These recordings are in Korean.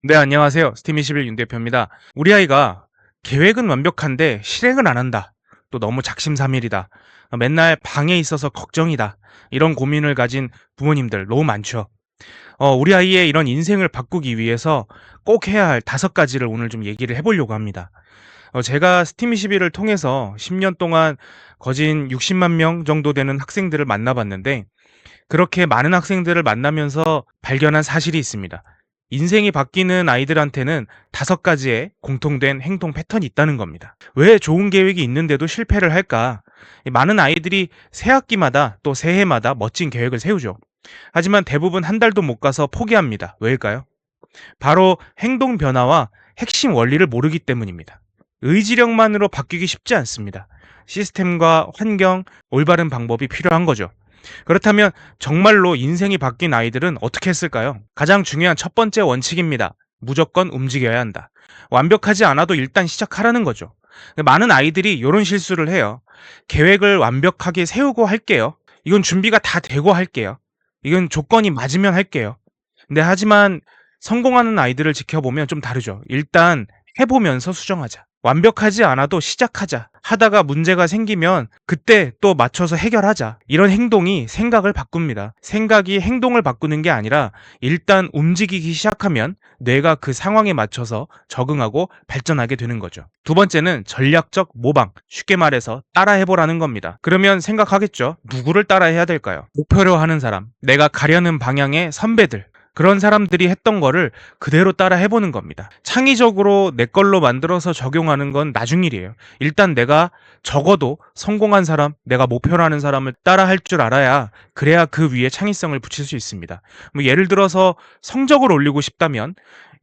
네, 안녕하세요. 스팀21 윤 대표입니다. 우리 아이가 계획은 완벽한데 실행을 안 한다. 또 너무 작심삼일이다. 맨날 방에 있어서 걱정이다. 이런 고민을 가진 부모님들 너무 많죠. 우리 아이의 이런 인생을 바꾸기 위해서 꼭 해야 할 5가지를 오늘 좀 얘기를 해보려고 합니다. 제가 스팀21을 통해서 10년 동안 거진 60만 명 정도 되는 학생들을 만나봤는데 그렇게 많은 학생들을 만나면서 발견한 사실이 있습니다. 인생이 바뀌는 아이들한테는 5가지의 공통된 행동 패턴이 있다는 겁니다. 왜 좋은 계획이 있는데도 실패를 할까? 많은 아이들이 새 학기마다 또 새해마다 멋진 계획을 세우죠. 하지만 대부분 한 달도 못 가서 포기합니다. 왜일까요? 바로 행동 변화와 핵심 원리를 모르기 때문입니다. 의지력만으로 바뀌기 쉽지 않습니다. 시스템과 환경, 올바른 방법이 필요한 거죠. 그렇다면 정말로 인생이 바뀐 아이들은 어떻게 했을까요? 가장 중요한 첫 번째 원칙입니다. 무조건 움직여야 한다. 완벽하지 않아도 일단 시작하라는 거죠. 많은 아이들이 이런 실수를 해요. 계획을 완벽하게 세우고 할게요. 이건 준비가 다 되고 할게요. 이건 조건이 맞으면 할게요. 근데 하지만 성공하는 아이들을 지켜보면 좀 다르죠. 일단 해보면서 수정하자. 완벽하지 않아도 시작하자. 하다가 문제가 생기면 그때 또 맞춰서 해결하자. 이런 행동이 생각을 바꿉니다. 생각이 행동을 바꾸는 게 아니라 일단 움직이기 시작하면 뇌가 그 상황에 맞춰서 적응하고 발전하게 되는 거죠. 두 번째는 전략적 모방. 쉽게 말해서 따라해보라는 겁니다. 그러면 생각하겠죠. 누구를 따라해야 될까요? 목표로 하는 사람, 내가 가려는 방향의 선배들, 그런 사람들이 했던 거를 그대로 따라 해보는 겁니다. 창의적으로 내 걸로 만들어서 적용하는 건 나중 일이에요. 일단 내가 적어도 성공한 사람, 내가 목표로 하는 사람을 따라 할 줄 알아야 그래야 그 위에 창의성을 붙일 수 있습니다. 뭐 예를 들어서 성적을 올리고 싶다면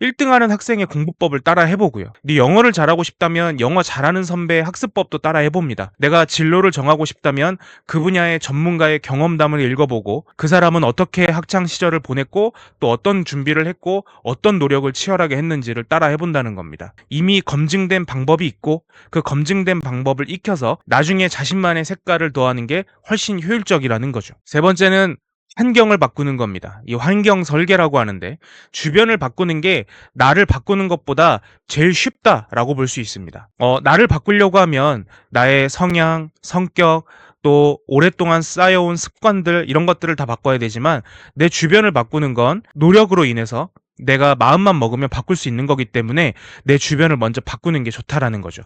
1등 하는 학생의 공부법을 따라 해보고요. 네 영어를 잘하고 싶다면 영어 잘하는 선배의 학습법도 따라 해봅니다. 내가 진로를 정하고 싶다면 그 분야의 전문가의 경험담을 읽어보고 그 사람은 어떻게 학창 시절을 보냈고 또 어떤 준비를 했고 어떤 노력을 치열하게 했는지를 따라 해본다는 겁니다. 이미 검증된 방법이 있고 그 검증된 방법을 익혀서 나중에 자신만의 색깔을 더하는 게 훨씬 효율적이라는 거죠. 세 번째는 환경을 바꾸는 겁니다. 이 환경 설계라고 하는데 주변을 바꾸는 게 나를 바꾸는 것보다 제일 쉽다라고 볼 수 있습니다. 나를 바꾸려고 하면 나의 성향, 성격, 또 오랫동안 쌓여온 습관들 이런 것들을 다 바꿔야 되지만 내 주변을 바꾸는 건 노력으로 인해서 내가 마음만 먹으면 바꿀 수 있는 거기 때문에 내 주변을 먼저 바꾸는 게 좋다라는 거죠.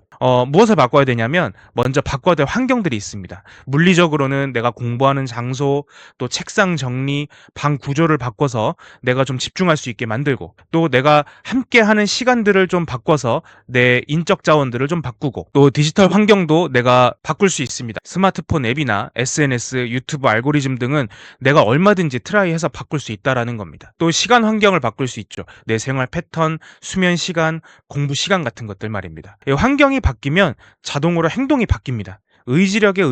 무엇을 바꿔야 되냐면 먼저 바꿔야 될 환경들이 있습니다. 물리적으로는 내가 공부하는 장소, 또 책상 정리, 방 구조를 바꿔서 내가 좀 집중할 수 있게 만들고 또 내가 함께 하는 시간들을 좀 바꿔서 내 인적 자원들을 좀 바꾸고 또 디지털 환경도 내가 바꿀 수 있습니다. 스마트폰 앱이나 SNS, 유튜브 알고리즘 등은 내가 얼마든지 트라이해서 바꿀 수 있다라는 겁니다. 또 시간 환경을 바꿀 수 있죠. 내 생활 패턴, 수면 시간, 공부 시간 같은 것들 말입니다. 이 환경이 바뀌면 자동으로 행동이 바뀝니다. 의지력에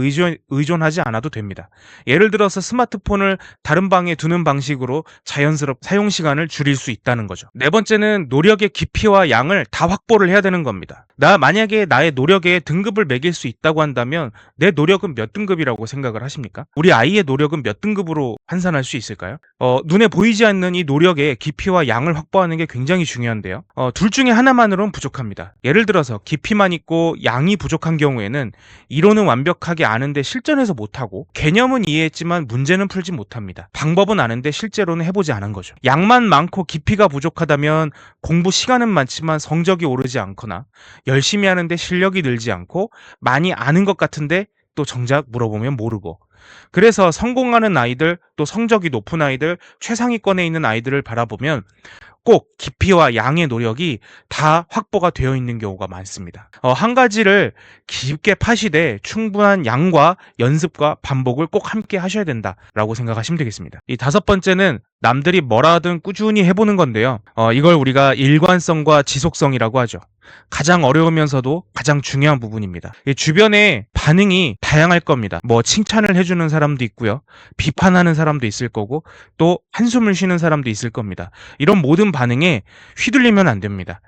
의존하지 않아도 됩니다. 예를 들어서 스마트폰을 다른 방에 두는 방식으로 자연스럽 사용 시간을 줄일 수 있다는 거죠. 네 번째는 노력의 깊이와 양을 다 확보를 해야 되는 겁니다. 만약에 나의 노력에 등급을 매길 수 있다고 한다면 내 노력은 몇 등급이라고 생각을 하십니까? 우리 아이의 노력은 몇 등급으로 환산할 수 있을까요? 눈에 보이지 않는 이 노력의 깊이와 양을 확보하는 게 굉장히 중요한데요. 둘 중에 하나만으로는 부족합니다. 예를 들어서 깊이만 있고 양이 부족한 경우에는 이론은 완벽하게 아는데 실전에서 못하고 개념은 이해했지만 문제는 풀지 못합니다. 방법은 아는데 실제로는 해보지 않은 거죠. 양만 많고 깊이가 부족하다면 공부 시간은 많지만 성적이 오르지 않거나 열심히 하는데 실력이 늘지 않고 많이 아는 것 같은데 또 정작 물어보면 모르고 그래서 성공하는 아이들 또 성적이 높은 아이들 최상위권에 있는 아이들을 바라보면 꼭 깊이와 양의 노력이 다 확보가 되어 있는 경우가 많습니다. 한 가지를 깊게 파시되 충분한 양과 연습과 반복을 꼭 함께 하셔야 된다라고 생각하시면 되겠습니다. 이 5번째는 남들이 뭐라 하든 꾸준히 해보는 건데요. 이걸 우리가 일관성과 지속성이라고 하죠. 가장 어려우면서도 가장 중요한 부분입니다. 이 주변의 반응이 다양할 겁니다. 뭐 칭찬을 해주는 사람도 있고요. 비판하는 사람도 있을 거고 또 한숨을 쉬는 사람도 있을 겁니다. 이런 모든 반응에 휘둘리면 안 됩니다.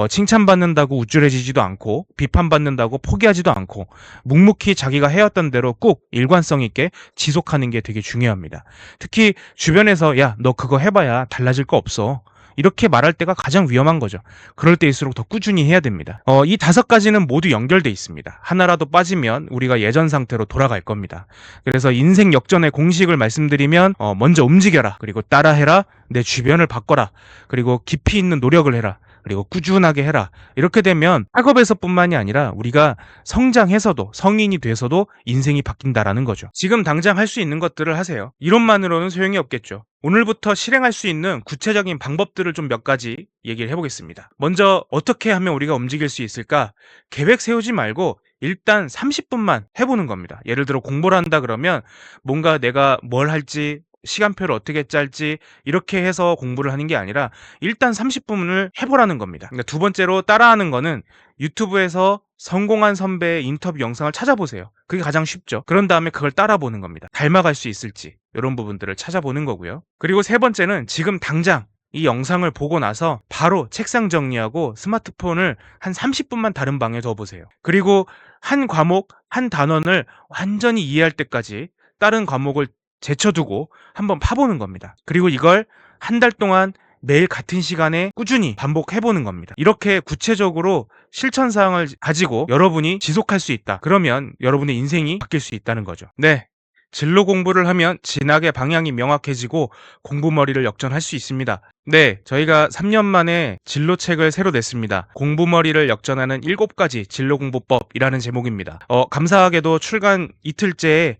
칭찬받는다고 우쭐해지지도 않고 비판받는다고 포기하지도 않고 묵묵히 자기가 해왔던 대로 꼭 일관성 있게 지속하는 게 되게 중요합니다. 특히 주변에서 야, 너 그거 해봐야 달라질 거 없어. 이렇게 말할 때가 가장 위험한 거죠. 그럴 때일수록 더 꾸준히 해야 됩니다. 이 5가지는 모두 연결돼 있습니다. 하나라도 빠지면 우리가 예전 상태로 돌아갈 겁니다. 그래서 인생 역전의 공식을 말씀드리면 먼저 움직여라. 그리고 따라해라. 내 주변을 바꿔라. 그리고 깊이 있는 노력을 해라. 그리고 꾸준하게 해라. 이렇게 되면 학업에서뿐만이 아니라 우리가 성장해서도 성인이 돼서도 인생이 바뀐다라는 거죠. 지금 당장 할 수 있는 것들을 하세요. 이론만으로는 소용이 없겠죠. 오늘부터 실행할 수 있는 구체적인 방법들을 좀 몇 가지 얘기를 해보겠습니다. 먼저 어떻게 하면 우리가 움직일 수 있을까? 계획 세우지 말고 일단 30분만 해보는 겁니다. 예를 들어 공부를 한다 그러면 뭔가 내가 뭘 할지 시간표를 어떻게 짤지 이렇게 해서 공부를 하는 게 아니라 일단 30분을 해보라는 겁니다. 그러니까 두 번째로 따라하는 거는 유튜브에서 성공한 선배의 인터뷰 영상을 찾아보세요. 그게 가장 쉽죠. 그런 다음에 그걸 따라보는 겁니다. 닮아갈 수 있을지 이런 부분들을 찾아보는 거고요. 그리고 세 번째는 지금 당장 이 영상을 보고 나서 바로 책상 정리하고 스마트폰을 한 30분만 다른 방에 둬보세요. 그리고 한 과목, 한 단원을 완전히 이해할 때까지 다른 과목을 제쳐두고 한번 파보는 겁니다. 그리고 이걸 한 달 동안 매일 같은 시간에 꾸준히 반복해보는 겁니다. 이렇게 구체적으로 실천사항을 가지고 여러분이 지속할 수 있다. 그러면 여러분의 인생이 바뀔 수 있다는 거죠. 네. 진로 공부를 하면 진학의 방향이 명확해지고 공부머리를 역전할 수 있습니다. 네, 저희가 3년 만에 진로책을 새로 냈습니다. 공부머리를 역전하는 7가지 진로공부법이라는 제목입니다. 감사하게도 출간 이틀째에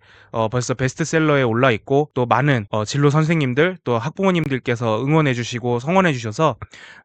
벌써 베스트셀러에 올라 있고 또 많은 진로 선생님들 또 학부모님들께서 응원해 주시고 성원해 주셔서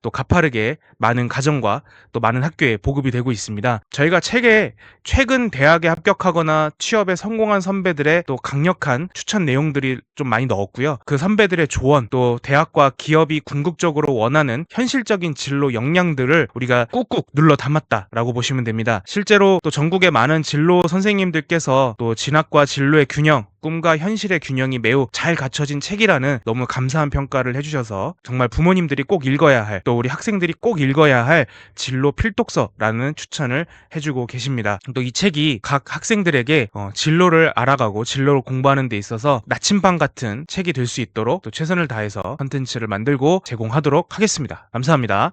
또 가파르게 많은 가정과 또 많은 학교에 보급이 되고 있습니다. 저희가 책에 최근 대학에 합격하거나 취업에 성공한 선배들의 또 강력한 추천 내용들이 좀 많이 넣었고요. 그 선배들의 조언 또 대학과 기업이 궁극적으로 원하는 현실적인 진로 역량들을 우리가 꾹꾹 눌러 담았다라고 보시면 됩니다. 실제로 또 전국의 많은 진로 선생님들께서 또 진학과 진로의 균형, 꿈과 현실의 균형이 매우 잘 갖춰진 책이라는 너무 감사한 평가를 해주셔서 정말 부모님들이 꼭 읽어야 할, 또 우리 학생들이 꼭 읽어야 할 진로 필독서라는 추천을 해주고 계십니다. 또 이 책이 각 학생들에게 진로를 알아가고 진로를 공부하는 데 있어서 나침반 같은 책이 될 수 있도록 또 최선을 다해서 컨텐츠를 만들고 제공하도록 하겠습니다. 감사합니다.